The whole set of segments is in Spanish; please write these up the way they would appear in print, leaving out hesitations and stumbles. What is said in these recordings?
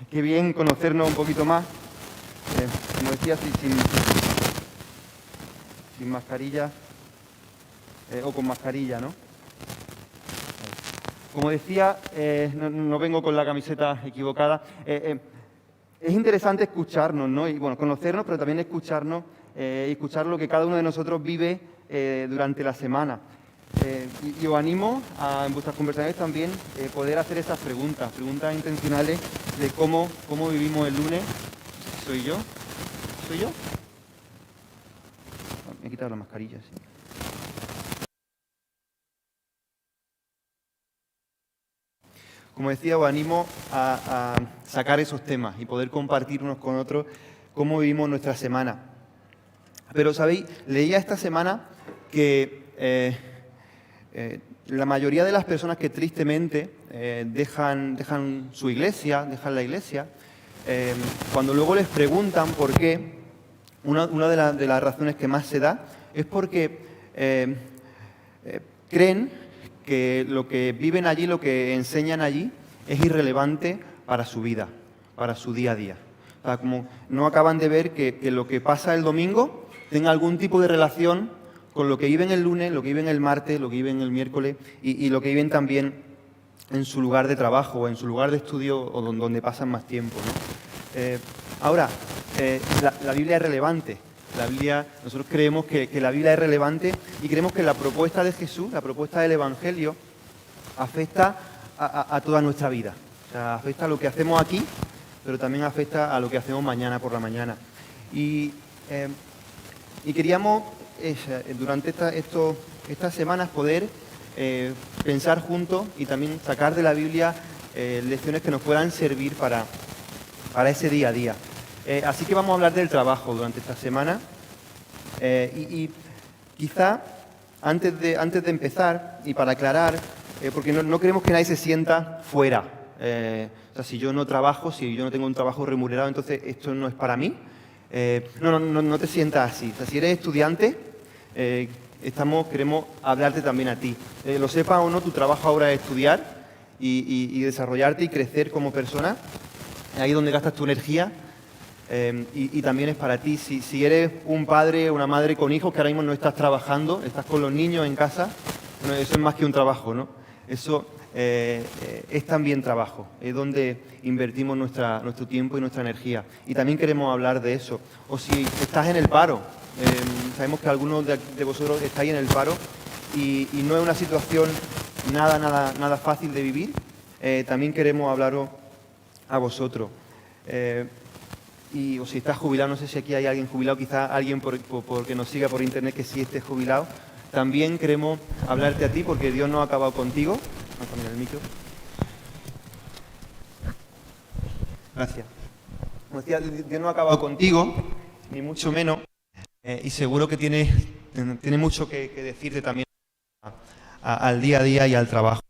Qué bien conocernos un poquito más. Como decía, sin mascarilla o con mascarilla, ¿no? Como decía, no vengo con la camiseta equivocada. Es interesante escucharnos, ¿no? Y bueno, conocernos, pero también escucharnos y escuchar lo que cada uno de nosotros vive durante la semana. Y os animo en vuestras conversaciones también poder hacer esas preguntas intencionales de cómo vivimos el lunes. ¿Soy yo? ¿Soy yo? Me he quitado la mascarilla, sí. Como decía, os animo a sacar esos temas y poder compartir unos con otros cómo vivimos nuestra semana. Pero, ¿sabéis? Leía esta semana que la mayoría de las personas que tristemente dejan su iglesia, dejan la iglesia, cuando luego les preguntan por qué, una de las razones que más se da es porque creen que lo que viven allí, lo que enseñan allí, es irrelevante para su vida, para su día a día. O sea, como no acaban de ver que lo que pasa el domingo tenga algún tipo de relación con lo que viven el lunes, lo que viven el martes, lo que viven el miércoles y lo que viven también en su lugar de trabajo o en su lugar de estudio o donde pasan más tiempo, ¿no? Ahora, la Biblia es relevante. La Biblia, nosotros creemos que la Biblia es relevante y creemos que la propuesta de Jesús, la propuesta del Evangelio, afecta a toda nuestra vida. O sea, afecta a lo que hacemos aquí, pero también afecta a lo que hacemos mañana por la mañana. Y queríamos, durante estas semanas, poder pensar juntos y también sacar de la Biblia lecciones que nos puedan servir para ese día a día. Así que vamos a hablar del trabajo durante esta semana y quizá antes de empezar y para aclarar, porque no queremos que nadie se sienta fuera. O sea, si yo no trabajo, si yo no tengo un trabajo remunerado, entonces esto no es para mí. No te sientas así. O sea, si eres estudiante, queremos hablarte también a ti. Lo sepas o no, tu trabajo ahora es estudiar y desarrollarte y crecer como persona. Ahí es donde gastas tu energía. Y también es para ti. Si eres un padre o una madre con hijos que ahora mismo no estás trabajando, estás con los niños en casa, bueno, eso es más que un trabajo, ¿no? Eso es también trabajo, es donde invertimos nuestro tiempo y nuestra energía. Y también queremos hablar de eso. O si estás en el paro, sabemos que algunos de vosotros estáis en el paro y no es una situación nada fácil de vivir, también queremos hablaros a vosotros. O si estás jubilado, no sé si aquí hay alguien jubilado, quizá alguien porque nos siga por internet que sí esté jubilado. También queremos hablarte a ti porque Dios no ha acabado contigo. Vamos a poner el micro. Gracias. Como decía, Dios no ha acabado contigo, ni mucho menos, y seguro que tiene mucho que decirte también al día a día y al trabajo.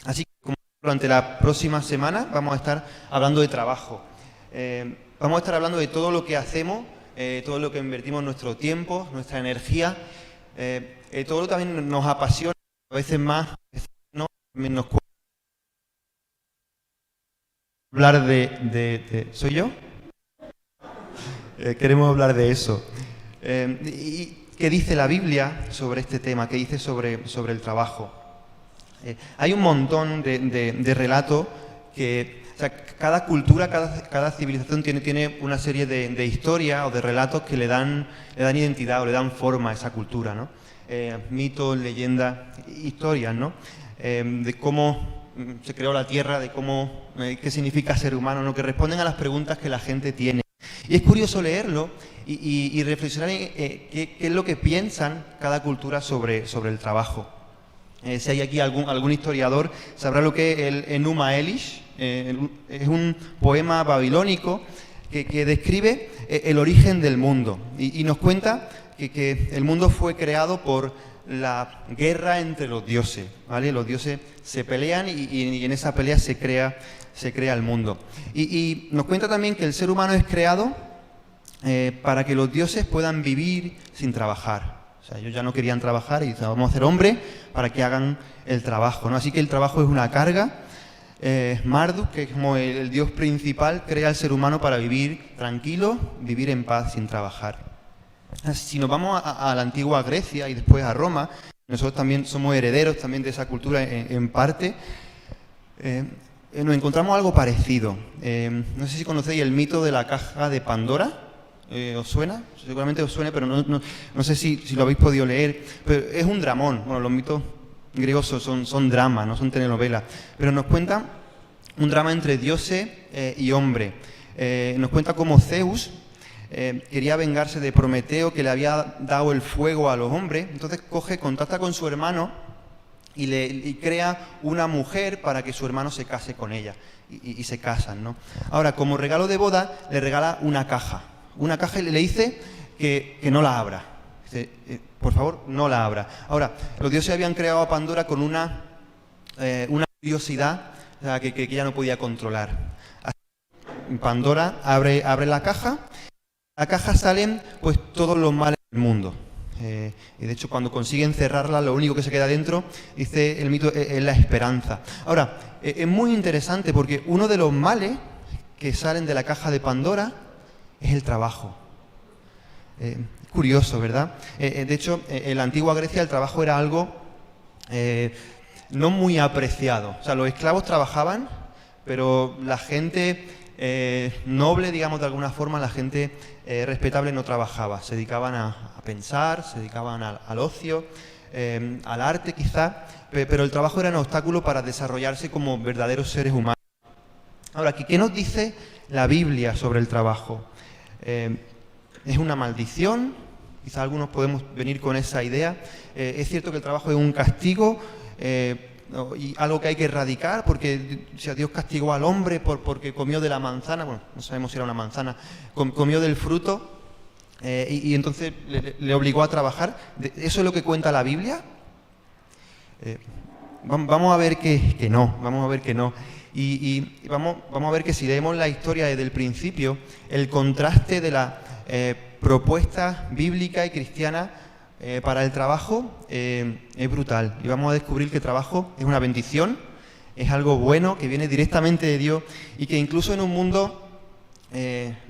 Así que como durante la próxima semana vamos a estar hablando de trabajo. Vamos a estar hablando de todo lo que hacemos, todo lo que invertimos nuestro tiempo, nuestra energía, todo lo que también nos apasiona, a veces más, a veces no, también nos cuesta hablar ¿Soy yo? Queremos hablar de eso. ¿Y qué dice la Biblia sobre este tema? ¿Qué dice sobre el trabajo? Hay un montón de relatos que... O sea, cada cultura, cada civilización tiene una serie de historias o de relatos que le dan identidad o le dan forma a esa cultura, ¿no? Mitos, leyendas, historias, ¿no? De cómo se creó la Tierra, de qué significa ser humano, ¿no? Que responden a las preguntas que la gente tiene. Y es curioso leerlo y reflexionar en qué es lo que piensan cada cultura sobre el trabajo. Si hay aquí algún historiador, sabrá lo que es el Enuma Elish. Es un poema babilónico que describe el origen del mundo y nos cuenta que el mundo fue creado por la guerra entre los dioses, ¿vale? Los dioses se pelean y en esa pelea se crea el mundo. Y nos cuenta también que el ser humano es creado para que los dioses puedan vivir sin trabajar. O sea, ellos ya no querían trabajar y vamos a hacer hombres para que hagan el trabajo, ¿no? Así que el trabajo es una carga. Marduk, que es como el dios principal, crea al ser humano para vivir tranquilo, vivir en paz sin trabajar. Si nos vamos a la antigua Grecia y después a Roma, nosotros también somos herederos también de esa cultura en parte, nos encontramos algo parecido. No sé si conocéis el mito de la caja de Pandora. ¿Os suena? Seguramente os suene, pero no sé si lo habéis podido leer. Pero es un dramón. Bueno, los mitos griegos son dramas, no son telenovelas. Pero nos cuenta un drama entre dioses y hombre. Nos cuenta cómo Zeus quería vengarse de Prometeo, que le había dado el fuego a los hombres. Entonces contacta con su hermano y crea una mujer para que su hermano se case con ella. Y se casan, ¿no? Ahora, como regalo de boda, le regala una caja. Una caja y le dice que no la abra. Dice, por favor, no la abra. Ahora, los dioses habían creado a Pandora con una curiosidad, o sea, que ella no podía controlar. Así, Pandora abre la caja. De la caja salen pues todos los males del mundo. Y de hecho, cuando consiguen cerrarla, lo único que se queda dentro, dice el mito, es la esperanza. Ahora, es muy interesante porque uno de los males que salen de la caja de Pandora es el trabajo. Curioso, ¿verdad? De hecho, en la antigua Grecia el trabajo era algo no muy apreciado. O sea, los esclavos trabajaban, pero la gente noble, digamos de alguna forma, la gente respetable no trabajaba. Se dedicaban a pensar, se dedicaban al ocio, al arte quizá, pero el trabajo era un obstáculo para desarrollarse como verdaderos seres humanos. Ahora, ¿qué nos dice la Biblia sobre el trabajo? ¿Es una maldición? Quizá algunos podemos venir con esa idea. ¿Es cierto que el trabajo es un castigo y algo que hay que erradicar? Porque si Dios castigó al hombre porque comió de la manzana, bueno, no sabemos si era una manzana, comió del fruto y entonces le obligó a trabajar. ¿Eso es lo que cuenta la Biblia? Vamos a ver que no, vamos a ver que no. Y vamos a ver que si leemos la historia desde el principio, el contraste de la propuesta bíblica y cristiana para el trabajo es brutal. Y vamos a descubrir que el trabajo es una bendición, es algo bueno, que viene directamente de Dios y que incluso en un mundo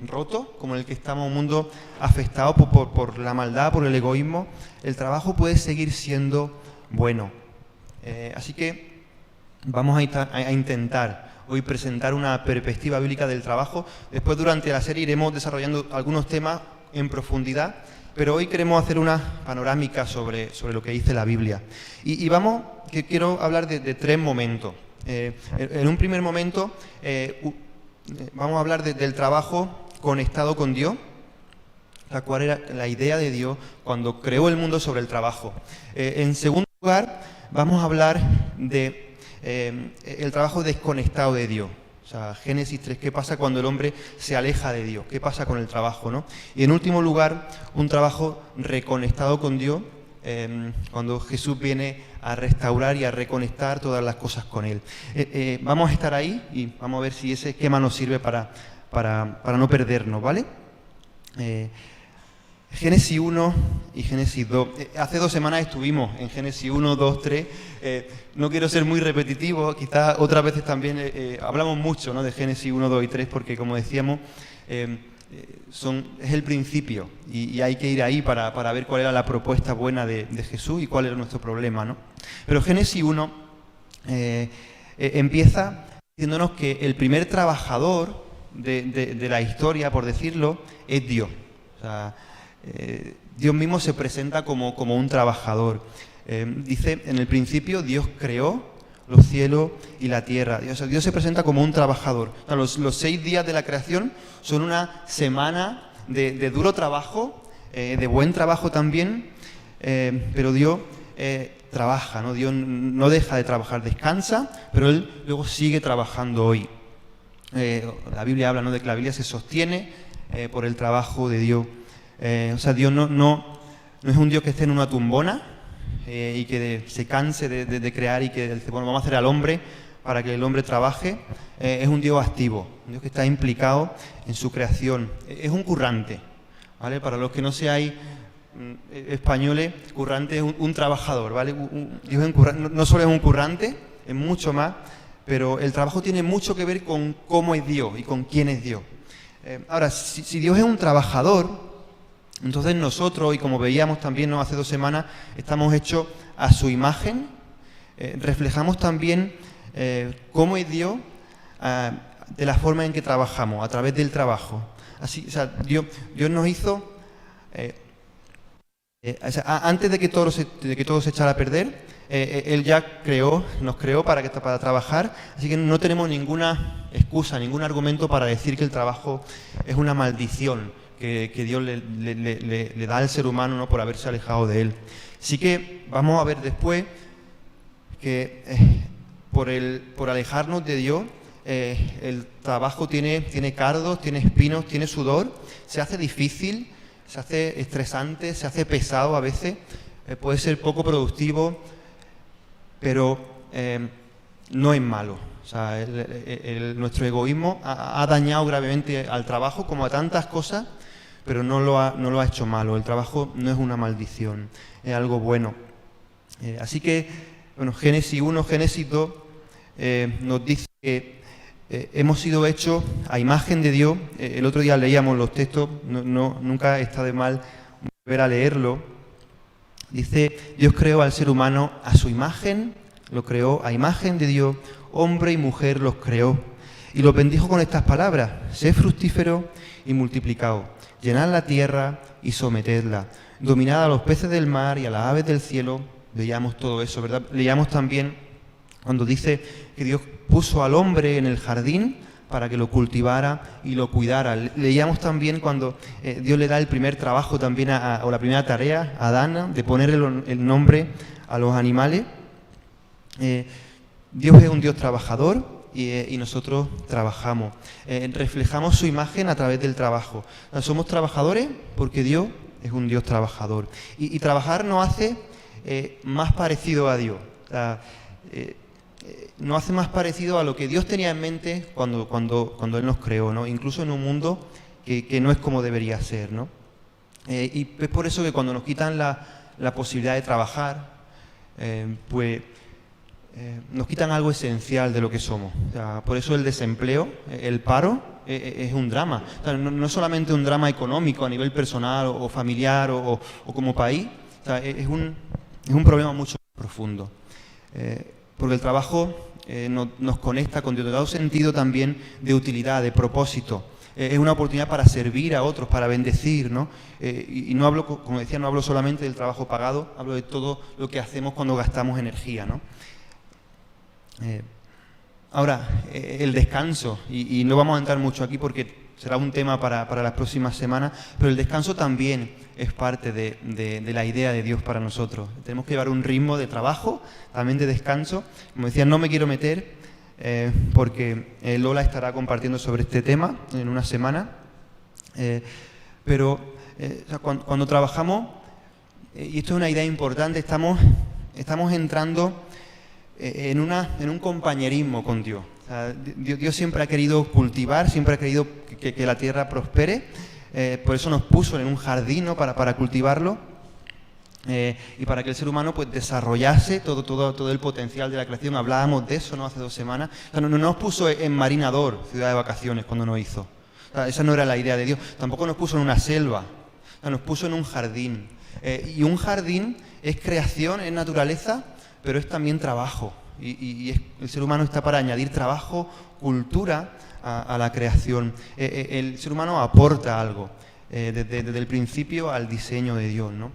roto, como el que estamos, un mundo afectado por la maldad, por el egoísmo, el trabajo puede seguir siendo bueno. Así que vamos a intentar hoy presentar una perspectiva bíblica del trabajo. Después, durante la serie, iremos desarrollando algunos temas en profundidad, pero hoy queremos hacer una panorámica sobre lo que dice la Biblia. Que quiero hablar de tres momentos. En un primer momento, vamos a hablar del trabajo conectado con Dios. ¿Cuál era la idea de Dios cuando creó el mundo sobre el trabajo? En segundo lugar, vamos a hablar de el trabajo desconectado de Dios. O sea, Génesis 3, ¿qué pasa cuando el hombre se aleja de Dios? ¿Qué pasa con el trabajo, no? Y en último lugar, un trabajo reconectado con Dios, cuando Jesús viene a restaurar y a reconectar todas las cosas con Él. Vamos a estar ahí y vamos a ver si ese esquema nos sirve para no perdernos, ¿vale? Génesis 1 y Génesis 2. Hace 2 semanas estuvimos en Génesis 1, 2, 3. No quiero ser muy repetitivo, quizás otras veces también hablamos mucho, ¿no?, de Génesis 1, 2 y 3, porque como decíamos, es el principio y hay que ir ahí para ver cuál era la propuesta buena de Jesús y cuál era nuestro problema, ¿no? Pero Génesis 1 empieza diciéndonos que el primer trabajador de la historia, por decirlo, es Dios. O sea, Dios mismo se presenta como un trabajador. Dice, en el principio Dios creó los cielos y la tierra. O sea, Dios se presenta como un trabajador. O sea, los 6 días de la creación son una semana de duro trabajo, de buen trabajo también, pero Dios trabaja, ¿no? Dios no deja de trabajar, descansa, pero Él luego sigue trabajando hoy. La Biblia habla, ¿no?, de que la Biblia se sostiene por el trabajo de Dios. O sea, Dios no es un Dios que esté en una tumbona y que se canse de crear y que dice, bueno, vamos a hacer al hombre para que el hombre trabaje. Es un Dios activo, un Dios que está implicado en su creación. Es un currante, ¿vale? Para los que no seáis españoles, currante es un trabajador, ¿vale? Dios no solo es un currante, es mucho más, pero el trabajo tiene mucho que ver con cómo es Dios y con quién es Dios. Ahora, si Dios es un trabajador, entonces nosotros, y como veíamos también, ¿no?, hace 2 semanas, estamos hechos a su imagen, reflejamos también cómo es Dios de la forma en que trabajamos, a través del trabajo. Así, o sea, Dios nos hizo, antes de que todo se echara a perder, Él ya nos creó para trabajar, así que no tenemos ninguna excusa, ningún argumento para decir que el trabajo es una maldición que Dios le da al ser humano, ¿no?, por haberse alejado de Él. Sí que vamos a ver después que por alejarnos de Dios, el trabajo tiene cardos, tiene espinos, tiene sudor, se hace difícil, se hace estresante, se hace pesado a veces, puede ser poco productivo, pero no es malo. O sea, nuestro egoísmo ha dañado gravemente al trabajo, como a tantas cosas, pero no lo ha hecho malo. El trabajo no es una maldición, es algo bueno. Así que, bueno, Génesis 1, Génesis 2 nos dice que hemos sido hechos a imagen de Dios. El otro día leíamos los textos, nunca está de mal volver a leerlo. Dice, Dios creó al ser humano a su imagen, lo creó a imagen de Dios, hombre y mujer los creó. Y los bendijo con estas palabras: sed fructíferos y multiplicaos, llenad la tierra y sometedla, dominad a los peces del mar y a las aves del cielo. Veíamos todo eso, ¿verdad? Leíamos también cuando dice que Dios puso al hombre en el jardín para que lo cultivara y lo cuidara. Leíamos también cuando Dios le da el primer trabajo también, o la primera tarea a Adán, de ponerle el nombre a los animales. Dios es un Dios trabajador y nosotros trabajamos. Reflejamos su imagen a través del trabajo. O sea, somos trabajadores porque Dios es un Dios trabajador. Y trabajar nos hace más parecido a Dios. O sea, nos hace más parecido a lo que Dios tenía en mente cuando Él nos creó, ¿no? Incluso en un mundo que no es como debería ser, ¿no? Y es por eso que cuando nos quitan la posibilidad de trabajar, nos quitan algo esencial de lo que somos. O sea, por eso el desempleo, el paro, es un drama. O sea, no es solamente un drama económico a nivel personal o familiar o como país. O sea, es un problema mucho más profundo. Porque el trabajo nos conecta con Dios, nos da un sentido también de utilidad, de propósito. Es una oportunidad para servir a otros, para bendecir, ¿no? Y no hablo, como decía, no hablo solamente del trabajo pagado, hablo de todo lo que hacemos cuando gastamos energía, ¿no? Ahora, el descanso, y no vamos a entrar mucho aquí porque será un tema para las próximas semanas, pero el descanso también es parte de la idea de Dios para nosotros. Tenemos que llevar un ritmo de trabajo, también de descanso. Como decía, no me quiero meter porque Lola estará compartiendo sobre este tema en una semana, pero o sea, cuando trabajamos, y esto es una idea importante, estamos entrando en un compañerismo con Dios. O sea, Dios siempre ha querido cultivar, siempre ha querido que la tierra prospere, por eso nos puso en un jardín, ¿no?, para cultivarlo, y para que el ser humano pues desarrollase todo el potencial de la creación. Hablábamos de eso, ¿no?, hace 2 semanas. O sea, no nos puso en Marinador, ciudad de vacaciones, cuando nos hizo. O sea, esa no era la idea de Dios. Tampoco nos puso en una selva, o sea, nos puso en un jardín. Y un jardín es creación, es naturaleza, pero es también trabajo. Y el ser humano está para añadir trabajo, cultura a la creación. El ser humano aporta algo desde el principio al diseño de Dios, ¿no?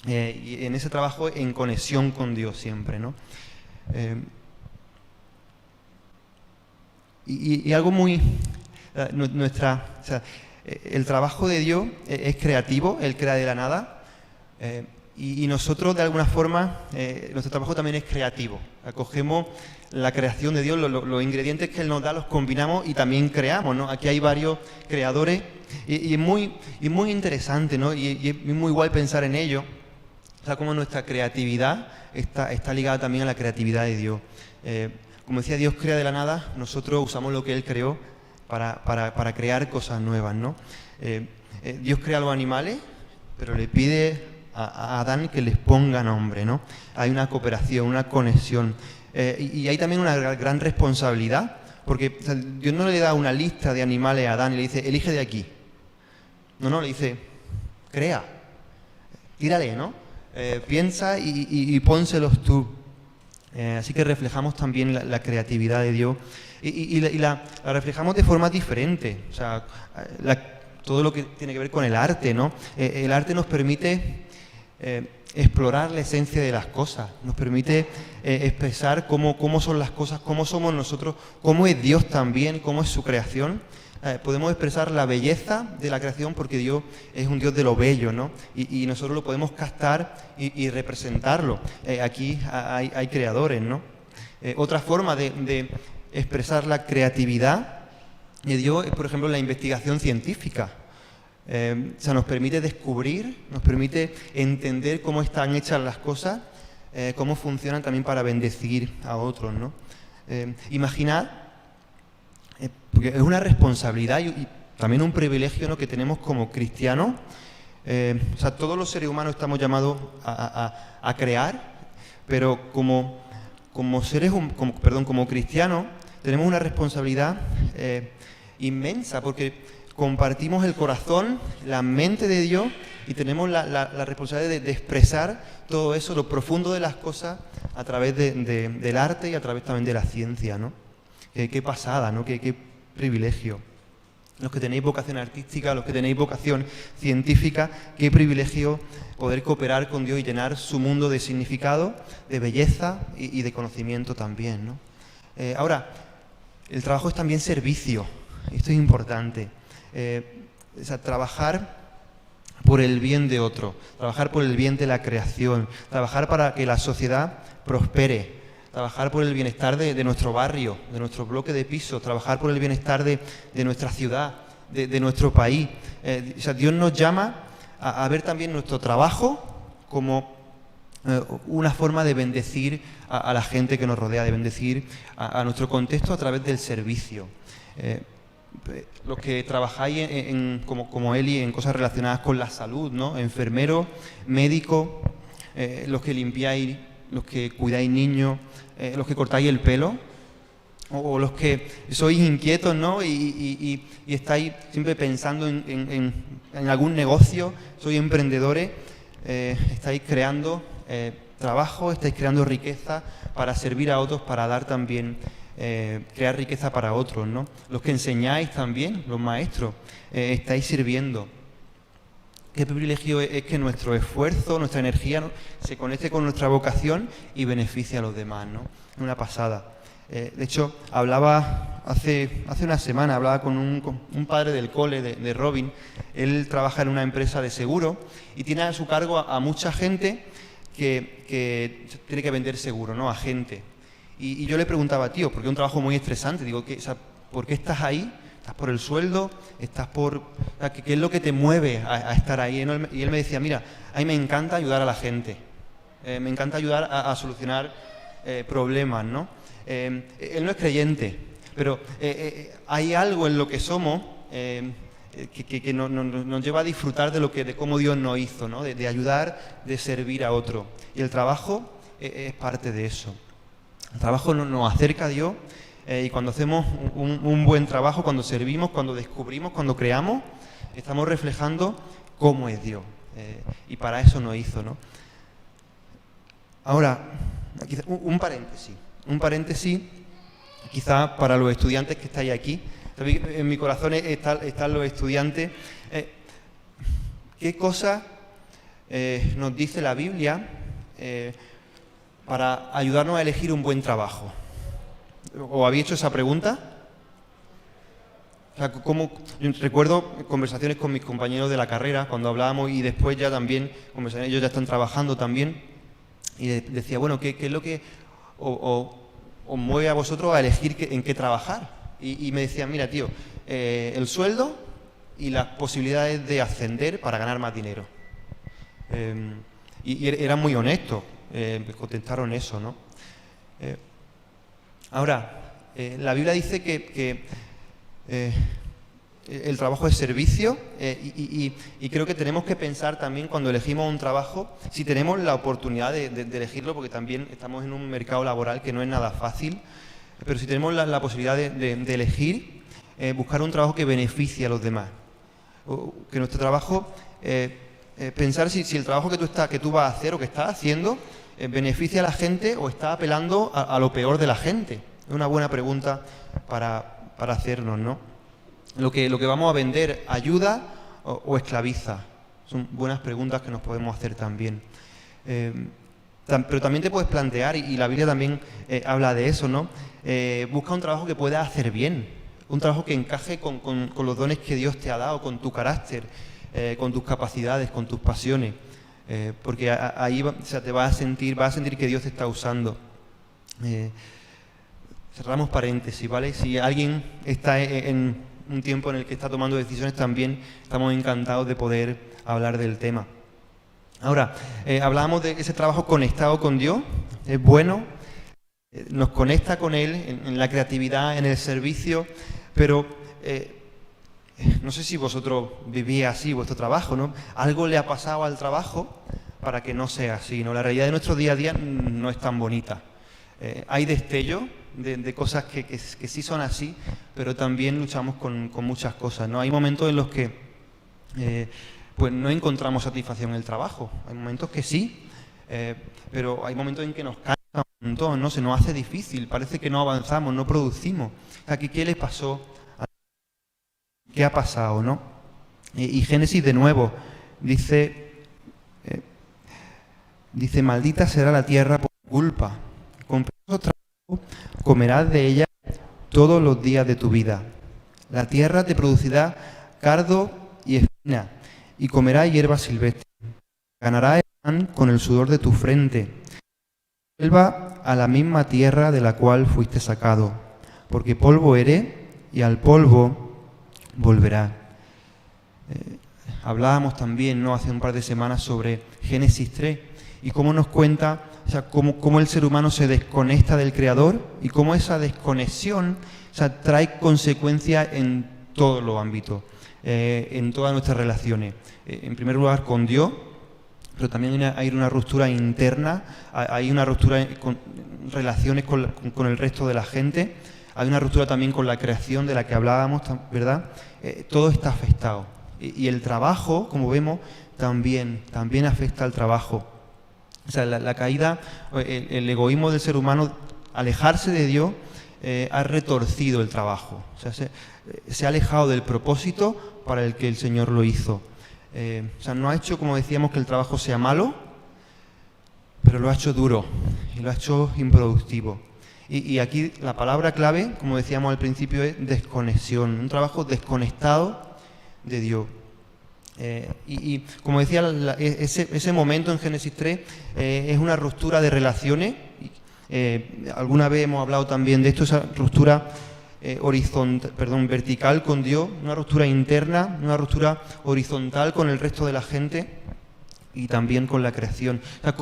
Y en ese trabajo en conexión con Dios siempre, ¿no? Y algo muy... o sea, el trabajo de Dios es creativo, Él crea de la nada, y nosotros de alguna forma, nuestro trabajo también es creativo. Cogemos la creación de Dios, los ingredientes que Él nos da, los combinamos y también creamos, ¿no? Aquí hay varios creadores y es muy interesante, ¿no? Y es muy guay pensar en ello. O sea, cómo nuestra creatividad está ligada también a la creatividad de Dios. Como decía, Dios crea de la nada, nosotros usamos lo que Él creó para crear cosas nuevas, ¿no? Dios crea los animales, pero le pide a Adán que les ponga nombre, ¿no? Hay una cooperación, una conexión. Y hay también una gran responsabilidad, porque o sea, Dios no le da una lista de animales a Adán y le dice, elige de aquí. No, le dice, crea, tírale, ¿no? Piensa y pónselos tú. Así que reflejamos también la creatividad de Dios y la reflejamos de forma diferente. O sea, todo lo que tiene que ver con el arte, ¿no? El arte nos permite explorar la esencia de las cosas, nos permite expresar cómo son las cosas, cómo somos nosotros, cómo es Dios también, cómo es su creación. Podemos expresar la belleza de la creación porque Dios es un Dios de lo bello, ¿no? Y nosotros lo podemos captar y representarlo. Aquí hay creadores, ¿no? Otra forma de expresar la creatividad de Dios es, por ejemplo, la investigación científica. O sea, nos permite descubrir, nos permite entender cómo están hechas las cosas, cómo funcionan también para bendecir a otros, ¿no? Imaginad, porque es una responsabilidad y también un privilegio, ¿no?, que tenemos como cristianos. O sea, todos los seres humanos estamos llamados a crear, pero como cristianos tenemos una responsabilidad inmensa, porque compartimos el corazón, la mente de Dios y tenemos la responsabilidad de expresar todo eso, lo profundo de las cosas, a través del arte y a través también de la ciencia, ¿no? Qué pasada, ¿no? Qué privilegio. Los que tenéis vocación artística, los que tenéis vocación científica, qué privilegio poder cooperar con Dios y llenar su mundo de significado, de belleza y de conocimiento también, ¿no? Ahora, el trabajo es también servicio. Esto es importante. O sea, trabajar por el bien de otro, trabajar por el bien de la creación, trabajar para que la sociedad prospere, trabajar por el bienestar de nuestro barrio, de nuestro bloque de pisos, trabajar por el bienestar de nuestra ciudad, de nuestro país. O sea, Dios nos llama a ver también nuestro trabajo como una forma de bendecir a la gente que nos rodea, de bendecir a nuestro contexto a través del servicio. Los que trabajáis como Eli en cosas relacionadas con la salud, ¿no? Enfermeros, médicos, los que limpiáis, los que cuidáis niños, los que cortáis el pelo, o los que sois inquietos, ¿no? Y estáis siempre pensando en algún negocio, sois emprendedores, estáis creando trabajo, estáis creando riqueza para servir a otros, para dar también, crear riqueza para otros, ¿no? Los que enseñáis también, los maestros, estáis sirviendo. Qué privilegio es que nuestro esfuerzo, nuestra energía, ¿no?, se conecte con nuestra vocación y beneficie a los demás, ¿no? Es una pasada. De hecho, hablaba hace una semana, hablaba con un padre del cole de Robin. Él trabaja en una empresa de seguro y tiene a su cargo a mucha gente que tiene que vender seguro, ¿no?, a gente. Y yo le preguntaba, tío, porque es un trabajo muy estresante, digo, o sea, ¿por qué estás ahí? ¿Estás por el sueldo? ¿Estás por...? O sea, ¿qué es lo que te mueve a estar ahí? Y él me decía, mira, a mí me encanta ayudar a la gente. Me encanta ayudar a solucionar problemas, ¿no? Él no es creyente, pero hay algo en lo que somos que nos lleva a disfrutar de cómo Dios nos hizo, ¿no? De ayudar, de servir a otro. Y el trabajo es parte de eso. El trabajo nos acerca a Dios, y cuando hacemos un buen trabajo, cuando servimos, cuando descubrimos, cuando creamos, estamos reflejando cómo es Dios. Y para eso nos hizo, ¿no? Ahora, un paréntesis, quizá para los estudiantes que estáis aquí. En mi corazón están los estudiantes. ¿Qué cosas nos dice la Biblia para ayudarnos a elegir un buen trabajo? ¿Os habéis hecho esa pregunta? O sea, yo recuerdo conversaciones con mis compañeros de la carrera, cuando hablábamos, y después ya también, conversaciones, ellos ya están trabajando también, y decía, bueno, ¿qué es lo que os mueve a vosotros a elegir en qué trabajar? Y me decían, mira, tío, el sueldo y las posibilidades de ascender para ganar más dinero. Y eran muy honestos, contestaron eso, ¿no? Ahora, la Biblia dice que el trabajo es servicio y creo que tenemos que pensar también cuando elegimos un trabajo, si tenemos la oportunidad de elegirlo, porque también estamos en un mercado laboral que no es nada fácil, pero si tenemos la posibilidad de elegir, buscar un trabajo que beneficie a los demás. Que nuestro trabajo, pensar si el trabajo que tú vas a hacer o que estás haciendo beneficia a la gente o está apelando a lo peor de la gente. Es una buena pregunta para hacernos, ¿no? Lo que vamos a vender, ¿ayuda o esclaviza? Son buenas preguntas que nos podemos hacer también. Pero también te puedes plantear, y la Biblia también habla de eso, ¿no? Busca un trabajo que puedas hacer bien, un trabajo que encaje con los dones que Dios te ha dado, con tu carácter, con tus capacidades, con tus pasiones, porque ahí te vas a sentir que Dios te está usando. Cerramos paréntesis, ¿vale? Si alguien está en un tiempo en el que está tomando decisiones, también estamos encantados de poder hablar del tema. Ahora, hablábamos de ese trabajo conectado con Dios, es bueno, nos conecta con Él en la creatividad, en el servicio, pero no sé si vosotros vivís así vuestro trabajo, ¿no? Algo le ha pasado al trabajo para que no sea así, ¿no? La realidad de nuestro día a día no es tan bonita. Hay destellos de cosas que sí son así, pero también luchamos con muchas cosas, ¿no? Hay momentos en los que pues no encontramos satisfacción en el trabajo. Hay momentos que sí, pero hay momentos en que nos cansa un montón, ¿no? Se nos hace difícil, parece que no avanzamos, no producimos. Aquí, ¿qué le pasó? ¿Qué ha pasado, no? Y Génesis de nuevo dice, maldita será la tierra por tu culpa. Con penoso trabajo comerás de ella todos los días de tu vida. La tierra te producirá cardo y espina, y comerás hierba silvestre. Ganarás el pan con el sudor de tu frente. Vuelva a la misma tierra de la cual fuiste sacado, porque polvo eres y al polvo volverás. Hablábamos también, ¿no?, hace un par de semanas sobre Génesis 3 y cómo nos cuenta, o sea, cómo el ser humano se desconecta del Creador y cómo esa desconexión, o sea, trae consecuencias en todos los ámbitos, en todas nuestras relaciones. En primer lugar con Dios, pero también hay una ruptura interna, hay una ruptura con relaciones con el resto de la gente, hay una ruptura también con la creación de la que hablábamos, ¿verdad? Todo está afectado. Y el trabajo, como vemos, también afecta al trabajo. O sea, la caída, el egoísmo del ser humano, alejarse de Dios, ha retorcido el trabajo. O sea, se ha alejado del propósito para el que el Señor lo hizo. O sea, no ha hecho, como decíamos, que el trabajo sea malo, pero lo ha hecho duro y lo ha hecho improductivo. Y aquí la palabra clave, como decíamos al principio, es desconexión. Un trabajo desconectado de Dios. Y como decía, ese momento en Génesis 3 es una ruptura de relaciones. Alguna vez hemos hablado también de esto, esa ruptura vertical con Dios, una ruptura interna, una ruptura horizontal con el resto de la gente y también con la creación. O sea,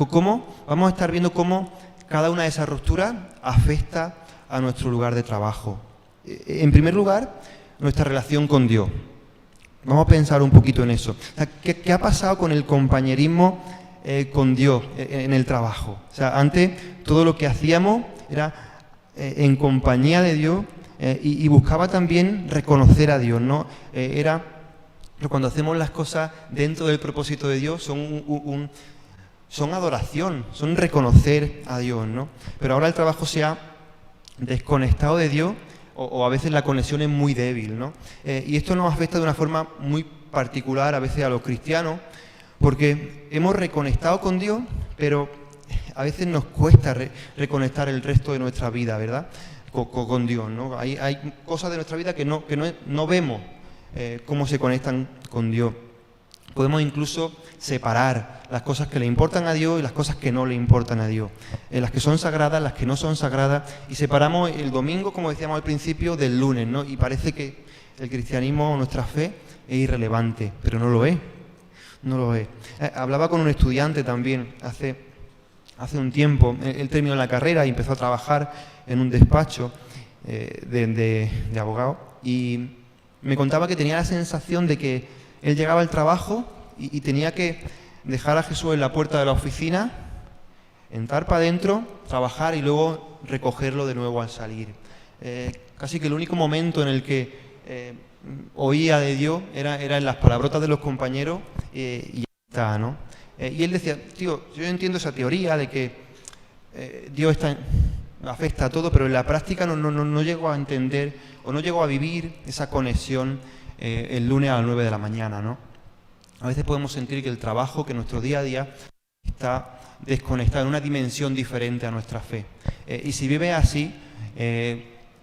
vamos a estar viendo cómo cada una de esas rupturas afecta a nuestro lugar de trabajo. En primer lugar, nuestra relación con Dios. Vamos a pensar un poquito en eso. O sea, ¿qué ha pasado con el compañerismo con Dios en el trabajo? O sea, antes todo lo que hacíamos era en compañía de Dios y buscaba también reconocer a Dios, ¿no? Pero cuando hacemos las cosas dentro del propósito de Dios son adoración, son reconocer a Dios, ¿no? Pero ahora el trabajo se ha desconectado de Dios o a veces la conexión es muy débil, ¿no? Y esto nos afecta de una forma muy particular a veces a los cristianos, porque hemos reconectado con Dios, pero a veces nos cuesta reconectar el resto de nuestra vida, ¿verdad? Con Dios, ¿no? Hay cosas de nuestra vida que no vemos cómo se conectan con Dios. Podemos incluso separar las cosas que le importan a Dios y las cosas que no le importan a Dios. Las que son sagradas, las que no son sagradas. Y separamos el domingo, como decíamos al principio, del lunes, ¿no? Y parece que el cristianismo o nuestra fe es irrelevante, pero no lo es. No lo es. Hablaba con un estudiante también hace un tiempo. Él terminó la carrera y empezó a trabajar en un despacho de abogado. Y me contaba que tenía la sensación de que él llegaba al trabajo y tenía que dejar a Jesús en la puerta de la oficina, entrar para adentro, trabajar y luego recogerlo de nuevo al salir. Casi que el único momento en el que oía de Dios era en las palabrotas de los compañeros y ya está, ¿no? Y él decía, tío, yo entiendo esa teoría de que Dios afecta a todo, pero en la práctica no llego a entender o no llego a vivir esa conexión el lunes a las 9 de la mañana, ¿no? A veces podemos sentir que el trabajo, que nuestro día a día está desconectado en una dimensión diferente a nuestra fe. Y si vives así,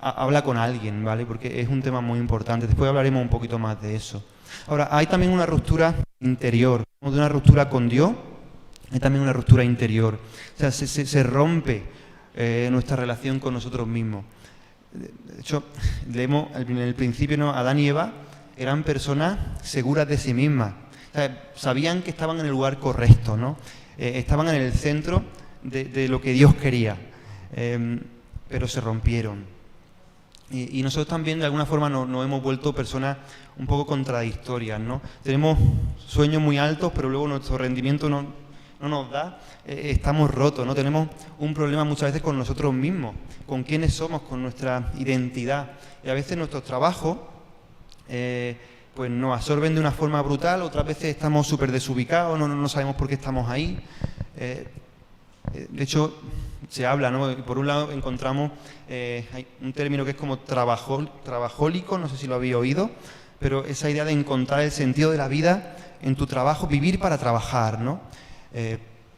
habla con alguien, ¿vale? Porque es un tema muy importante. Después hablaremos un poquito más de eso. Ahora, hay también una ruptura interior. De una ruptura con Dios, hay también una ruptura interior. O sea, se rompe nuestra relación con nosotros mismos. De hecho, leemos en el principio, ¿no? Adán y Eva eran personas seguras de sí mismas. O sea, sabían que estaban en el lugar correcto, ¿no? Estaban en el centro de lo que Dios quería, pero se rompieron. Y nosotros también de alguna forma nos hemos vuelto personas un poco contradictorias, ¿no? Tenemos sueños muy altos, pero luego nuestro rendimiento no nos da, estamos rotos, ¿no? Tenemos un problema muchas veces con nosotros mismos, con quiénes somos, con nuestra identidad. Y a veces nuestros trabajos pues nos absorben de una forma brutal, otras veces estamos súper desubicados, no sabemos por qué estamos ahí. De hecho, se habla, ¿no? Por un lado encontramos hay un término que es como trabajólico, no sé si lo habéis oído, pero esa idea de encontrar el sentido de la vida en tu trabajo, vivir para trabajar, ¿no?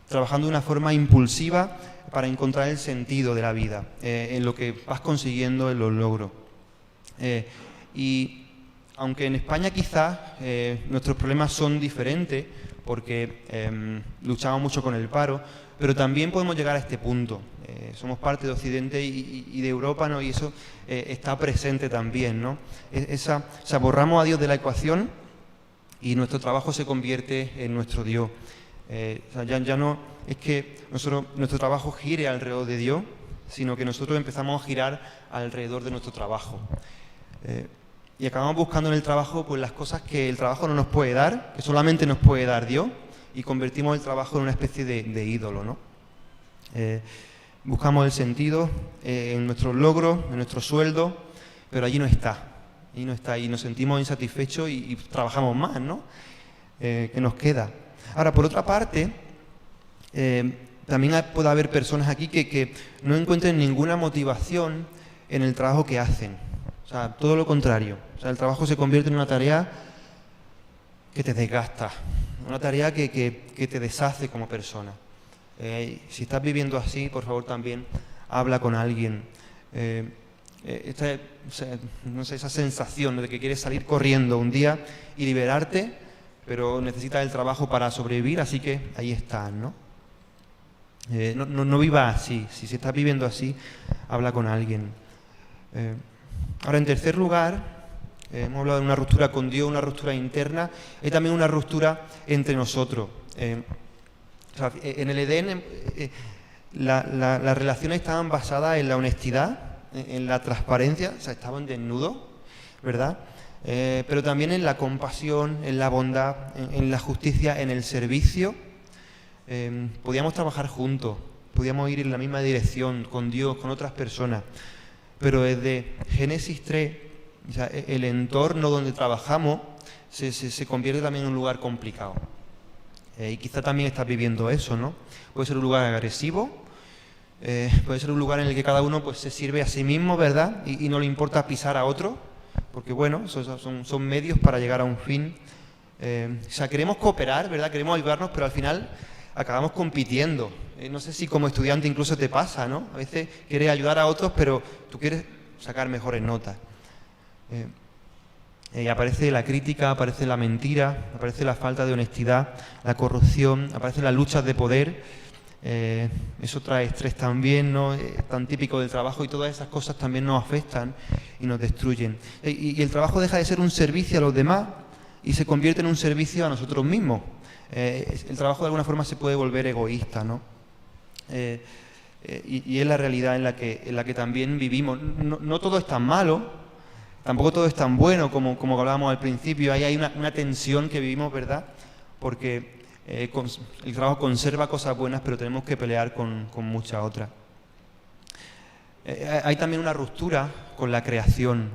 Trabajando de una forma impulsiva para encontrar el sentido de la vida, en lo que vas consiguiendo, en los logros. Y aunque en España quizás nuestros problemas son diferentes, porque luchamos mucho con el paro, pero también podemos llegar a este punto. Somos parte de Occidente y de Europa, ¿no? Y eso está presente también, ¿no? O sea, borramos a Dios de la ecuación y nuestro trabajo se convierte en nuestro Dios. O sea, ya no es que nuestro trabajo gire alrededor de Dios, sino que nosotros empezamos a girar alrededor de nuestro trabajo. Y acabamos buscando en el trabajo pues las cosas que el trabajo no nos puede dar, que solamente nos puede dar Dios, y convertimos el trabajo en una especie de ídolo, ¿no? Buscamos el sentido en nuestros logros, en nuestro sueldo, pero allí no está. Y nos sentimos insatisfechos y trabajamos más, ¿no? ¿Qué nos queda? Ahora, por otra parte, también puede haber personas aquí que no encuentren ninguna motivación en el trabajo que hacen. O sea, todo lo contrario. O sea, el trabajo se convierte en una tarea que te desgasta, una tarea que te deshace como persona. Si estás viviendo así, por favor también habla con alguien. No sé, esa sensación de que quieres salir corriendo un día y liberarte, pero necesitas el trabajo para sobrevivir, así que ahí estás, ¿no? No vivas así. Si estás viviendo así, habla con alguien. Ahora, en tercer lugar, hemos hablado de una ruptura con Dios, una ruptura interna, hay también una ruptura entre nosotros. O sea, en el Edén las relaciones estaban basadas en la honestidad, en la transparencia, o sea, estaban desnudos, ¿verdad? Pero también en la compasión, en la bondad, en la justicia, en el servicio. Podíamos trabajar juntos, podíamos ir en la misma dirección, con Dios, con otras personas. Pero desde Génesis 3, o sea, el entorno donde trabajamos se convierte también en un lugar complicado. Y quizá también estás viviendo eso, ¿no? Puede ser un lugar agresivo, puede ser un lugar en el que cada uno pues se sirve a sí mismo, ¿verdad? Y no le importa pisar a otro, porque bueno, son medios para llegar a un fin. O sea, queremos cooperar, ¿verdad? Queremos ayudarnos, pero al final acabamos compitiendo. No sé si como estudiante incluso te pasa, ¿no? A veces quieres ayudar a otros, pero tú quieres sacar mejores notas. Y aparece la crítica, aparece la mentira, aparece la falta de honestidad, la corrupción, aparecen las luchas de poder. Eso trae estrés también, ¿no? Tan típico del trabajo, y todas esas cosas también nos afectan y nos destruyen. Y el trabajo deja de ser un servicio a los demás y se convierte en un servicio a nosotros mismos. El trabajo de alguna forma se puede volver egoísta, ¿no? Y es la realidad en la que también vivimos. No todo es tan malo. tampoco todo es tan bueno como hablábamos al principio. Ahí hay una tensión que vivimos, ¿verdad? Porque el trabajo conserva cosas buenas, pero tenemos que pelear con muchas otras. Hay también una ruptura con la creación.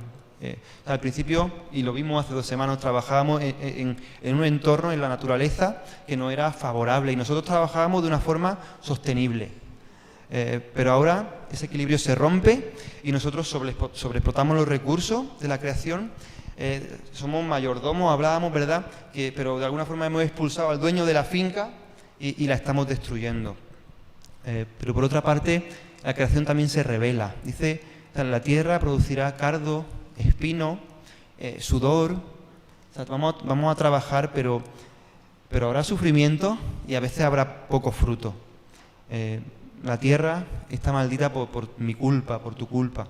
Al principio, y lo vimos hace 2 semanas, trabajábamos en un entorno, en la naturaleza, que no era favorable, y nosotros trabajábamos de una forma sostenible. Pero ahora ese equilibrio se rompe y nosotros sobreexplotamos los recursos de la creación. Somos mayordomos, hablábamos, ¿verdad? Pero de alguna forma hemos expulsado al dueño de la finca y la estamos destruyendo. Pero por otra parte, la creación también se revela. Dice, la tierra producirá cardo, espino, sudor. O sea, vamos a trabajar, pero habrá sufrimiento y a veces habrá poco fruto. La tierra está maldita por mi culpa, por tu culpa.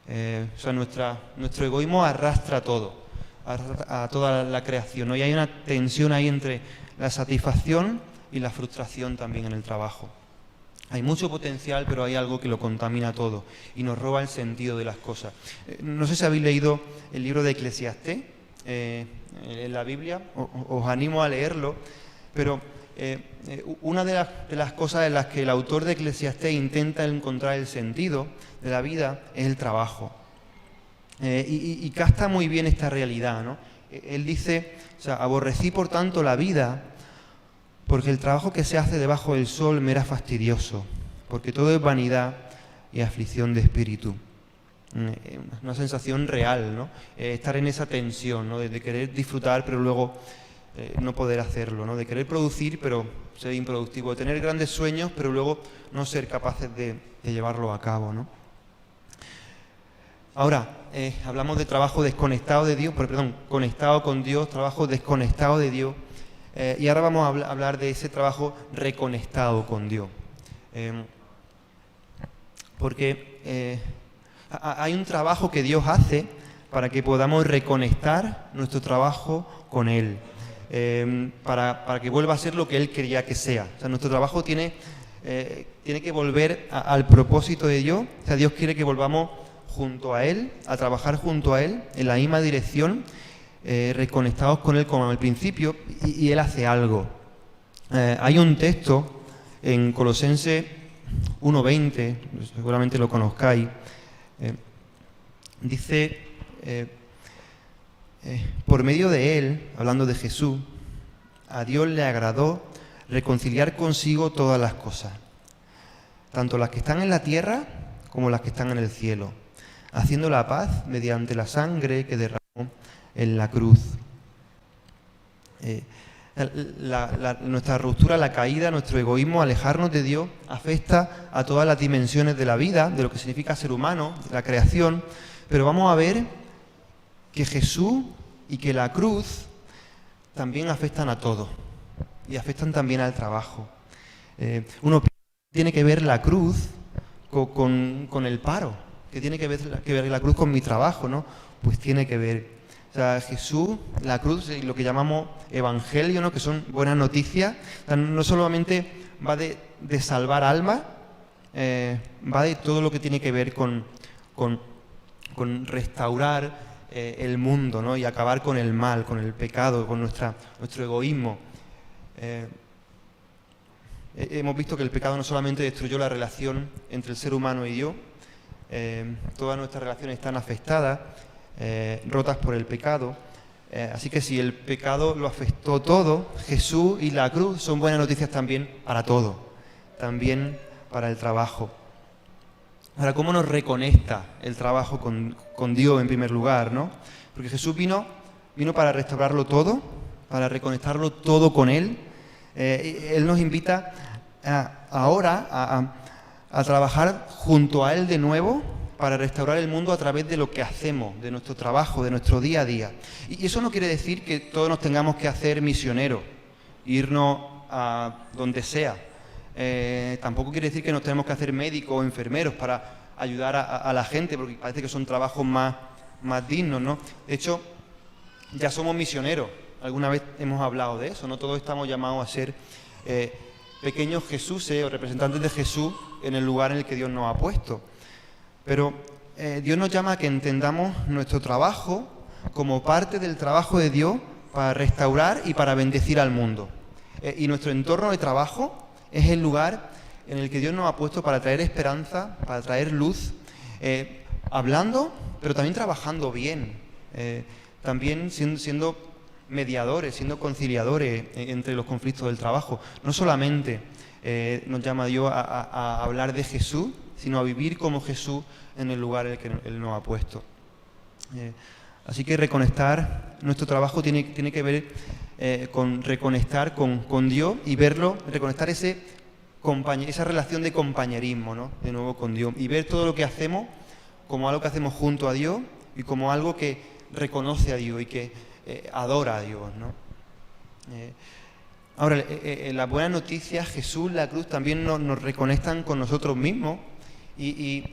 O sea, nuestro egoísmo arrastra todo, a toda la creación, ¿no? Y hay una tensión ahí entre la satisfacción y la frustración también en el trabajo. Hay mucho potencial, pero hay algo que lo contamina todo y nos roba el sentido de las cosas. No sé si habéis leído el libro de Eclesiastés en la Biblia, os animo a leerlo, pero una de las cosas en las que el autor de Eclesiastés intenta encontrar el sentido de la vida es el trabajo. Y capta muy bien esta realidad, ¿no? Él dice, o sea, aborrecí por tanto la vida, porque el trabajo que se hace debajo del sol me era fastidioso, porque todo es vanidad y aflicción de espíritu. Una sensación real, ¿no? Estar en esa tensión, ¿no? De querer disfrutar, pero luego no poder hacerlo, ¿no? De querer producir, pero ser improductivo, de tener grandes sueños, pero luego no ser capaces de llevarlo a cabo, ¿no? Ahora, hablamos de trabajo desconectado de Dios, conectado con Dios, trabajo desconectado de Dios. Y ahora vamos a hablar de ese trabajo reconectado con Dios. Porque hay un trabajo que Dios hace para que podamos reconectar nuestro trabajo con Él. Para que vuelva a ser lo que Él quería que sea. O sea, nuestro trabajo tiene que volver al propósito de Dios. O sea, Dios quiere que volvamos junto a Él, a trabajar junto a Él, en la misma dirección, reconectados con Él como al principio, y Él hace algo. Hay un texto en Colosenses 1:20, seguramente lo conozcáis, dice, por medio de Él, hablando de Jesús, a Dios le agradó reconciliar consigo todas las cosas, tanto las que están en la tierra como las que están en el cielo, haciendo la paz mediante la sangre que derramó en la cruz. Nuestra ruptura, la caída, nuestro egoísmo, alejarnos de Dios, afecta a todas las dimensiones de la vida, de lo que significa ser humano, de la creación, pero vamos a ver que Jesús y que la cruz también afectan a todo y afectan también al trabajo. Uno tiene que ver la cruz con el paro, que tiene que ver la cruz con mi trabajo, ¿no? Pues tiene que ver. O sea, Jesús, la cruz, lo que llamamos evangelio, ¿no? Que son buenas noticias, o sea, no solamente va de salvar almas, va de todo lo que tiene que ver con restaurar el mundo, ¿no? Y acabar con el mal, con el pecado, con nuestro egoísmo. Hemos visto que el pecado no solamente destruyó la relación entre el ser humano y Dios, todas nuestras relaciones están afectadas, rotas por el pecado. Así que si el pecado lo afectó todo, Jesús y la cruz son buenas noticias también para todo, también para el trabajo. Ahora, ¿cómo nos reconecta el trabajo con Dios en primer lugar, ¿no? Porque Jesús vino para restaurarlo todo, para reconectarlo todo con Él. Él nos invita ahora a trabajar junto a Él de nuevo para restaurar el mundo a través de lo que hacemos, de nuestro trabajo, de nuestro día a día. Y eso no quiere decir que todos nos tengamos que hacer misioneros, irnos a donde sea. Tampoco quiere decir que nos tenemos que hacer médicos o enfermeros para ayudar a la gente, porque parece que son trabajos más dignos, ¿no? De hecho, ya somos misioneros. Alguna vez hemos hablado de eso, ¿no? Todos estamos llamados a ser pequeños Jesuses o representantes de Jesús en el lugar en el que Dios nos ha puesto. Pero Dios nos llama a que entendamos nuestro trabajo como parte del trabajo de Dios para restaurar y para bendecir al mundo. Y nuestro entorno de trabajo es el lugar en el que Dios nos ha puesto para traer esperanza, para traer luz, hablando, pero también trabajando bien, también siendo mediadores, siendo conciliadores entre los conflictos del trabajo. No solamente nos llama Dios a hablar de Jesús, sino a vivir como Jesús en el lugar en el que Él nos ha puesto. Así que reconectar nuestro trabajo tiene que ver con reconectar con Dios y verlo, reconectar esa relación de compañerismo, ¿no? De nuevo con Dios, y ver todo lo que hacemos como algo que hacemos junto a Dios y como algo que reconoce a Dios y que adora a Dios, ¿no? Ahora, las buenas noticias, Jesús, la cruz, también nos reconectan con nosotros mismos y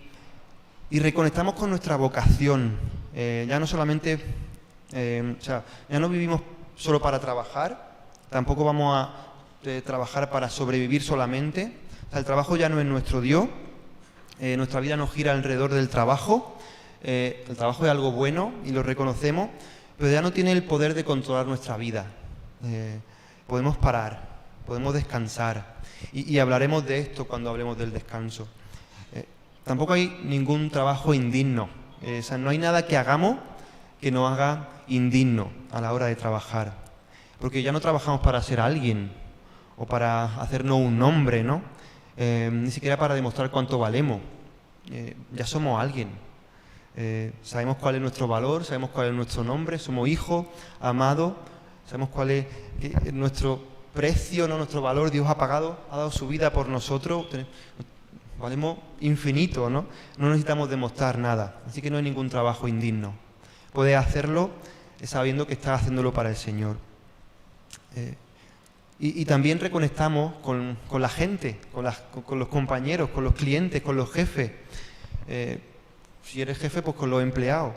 reconectamos con nuestra vocación. Ya no solamente, ya no vivimos solo para trabajar, tampoco vamos a trabajar para sobrevivir solamente. O sea, el trabajo ya no es nuestro Dios, nuestra vida no gira alrededor del trabajo. El trabajo es algo bueno y lo reconocemos, pero ya no tiene el poder de controlar nuestra vida. Podemos parar, podemos descansar y hablaremos de esto cuando hablemos del descanso. Tampoco hay ningún trabajo indigno, o sea, no hay nada que hagamos que nos haga indigno a la hora de trabajar, porque ya no trabajamos para ser alguien o para hacernos un nombre, ¿no? Ni siquiera para demostrar cuánto valemos. Ya somos alguien. Sabemos cuál es nuestro valor, sabemos cuál es nuestro nombre, somos hijos, amados, sabemos cuál es nuestro precio, ¿no? Nuestro valor. Dios ha dado su vida por nosotros, valemos infinito, ¿no? No necesitamos demostrar nada, así que no hay ningún trabajo indigno. Puedes hacerlo sabiendo que estás haciéndolo para el Señor. Y también reconectamos con la gente, con los compañeros, con los clientes, con los jefes. Si eres jefe, pues con los empleados.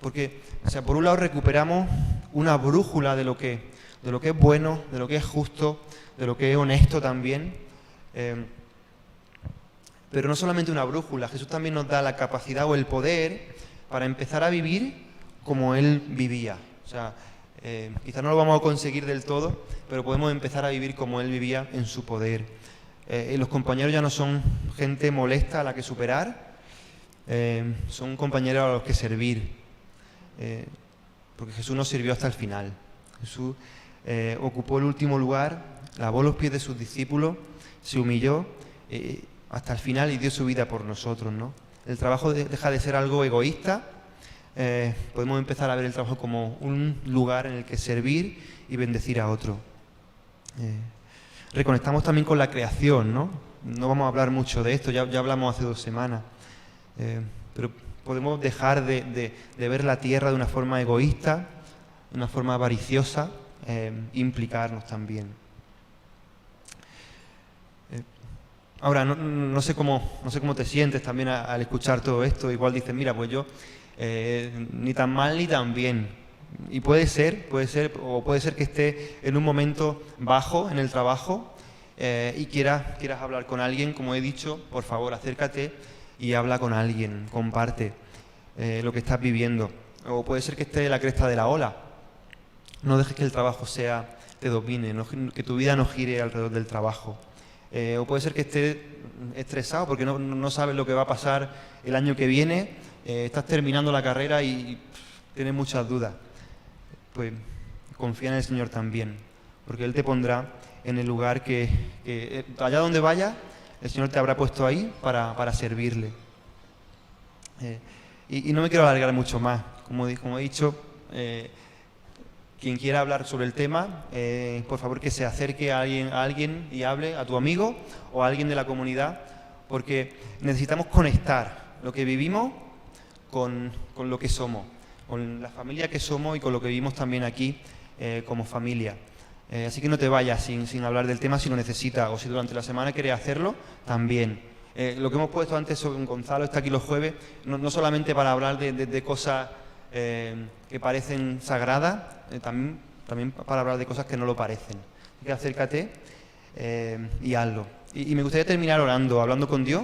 Porque, o sea, por un lado recuperamos una brújula de lo que es bueno, de lo que es justo, de lo que es honesto también. Pero no solamente una brújula, Jesús también nos da la capacidad o el poder para empezar a vivir como Él vivía. O sea, quizás no lo vamos a conseguir del todo, pero podemos empezar a vivir como Él vivía en su poder. Y los compañeros ya no son gente molesta a la que superar, son compañeros a los que servir. Porque Jesús nos sirvió hasta el final. Jesús ocupó el último lugar, lavó los pies de sus discípulos, se humilló hasta el final y dio su vida por nosotros, ¿no? El trabajo deja de ser algo egoísta. Podemos empezar a ver el trabajo como un lugar en el que servir y bendecir a otro. Reconectamos también con la creación, ¿no? No vamos a hablar mucho de esto, ya hablamos hace 2 semanas, pero podemos dejar de ver la tierra de una forma egoísta, de una forma avariciosa, implicarnos también. Ahora, no sé cómo te sientes también al escuchar todo esto. Igual dices, mira, pues yo ni tan mal ni tan bien. Y puede ser que esté en un momento bajo en el trabajo y quieras hablar con alguien, como he dicho, por favor, acércate y habla con alguien, comparte lo que estás viviendo. O puede ser que esté en la cresta de la ola. No dejes que el trabajo te domine, que tu vida no gire alrededor del trabajo. O puede ser que estés estresado porque no sabes lo que va a pasar el año que viene, estás terminando la carrera y tienes muchas dudas. Pues confía en el Señor también, porque Él te pondrá en el lugar que allá donde vayas, el Señor te habrá puesto ahí para servirle. Y no me quiero alargar mucho más. Como he dicho, quien quiera hablar sobre el tema, por favor que se acerque a alguien y hable, a tu amigo o a alguien de la comunidad, porque necesitamos conectar lo que vivimos con lo que somos, con la familia que somos y con lo que vivimos también aquí como familia. Así que no te vayas sin hablar del tema si lo necesitas, o si durante la semana quieres hacerlo, también. Lo que hemos puesto antes, Gonzalo está aquí los jueves, no solamente para hablar de cosas que parecen sagradas, también para hablar de cosas que no lo parecen. Así que acércate y hazlo. Y me gustaría terminar hablando con Dios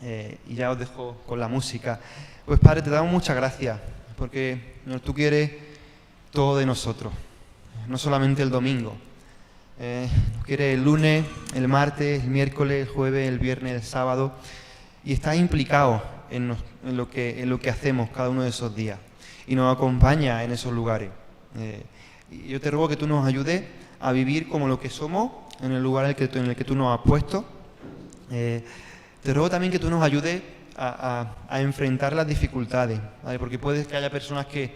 y ya os dejo con la música. Pues Padre, te damos muchas gracias, porque Señor, tú quieres todo de nosotros, no solamente el domingo. Nos quieres el lunes, el martes, el miércoles, el jueves, el viernes, el sábado, y estás implicado en lo que hacemos cada uno de esos días, y nos acompaña en esos lugares. Y yo te ruego que tú nos ayudes a vivir como lo que somos en el lugar en el que tú nos has puesto. Te ruego también que tú nos ayudes a enfrentar las dificultades, ¿vale? Porque puede que haya personas que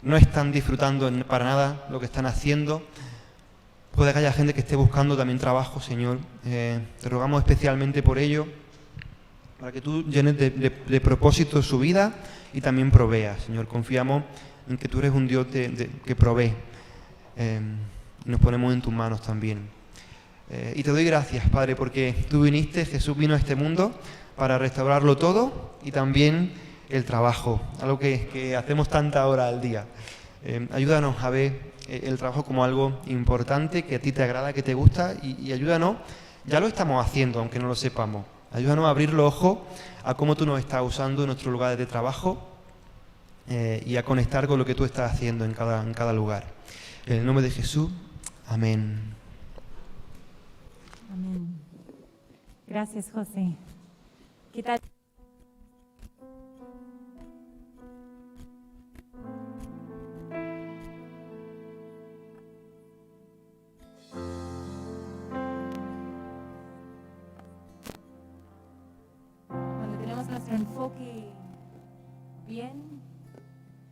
no están disfrutando para nada lo que están haciendo. Puede que haya gente que esté buscando también trabajo, Señor. Te rogamos especialmente por ello, para que tú llenes de propósito su vida y también proveas, Señor. Confiamos en que tú eres un Dios que provee. Y nos ponemos en tus manos también. Y te doy gracias, Padre, porque tú viniste, Jesús vino a este mundo para restaurarlo todo y también el trabajo, algo que hacemos tanta hora al día. Ayúdanos a ver el trabajo como algo importante, que a ti te agrada, que te gusta, y ayúdanos, ya lo estamos haciendo, aunque no lo sepamos. Ayúdanos a abrir los ojos a cómo tú nos estás usando en nuestros lugares de trabajo y a conectar con lo que tú estás haciendo en cada lugar. En el nombre de Jesús, amén. Amén. Gracias, José. ¿Qué tal? Cuando tenemos nuestro enfoque bien,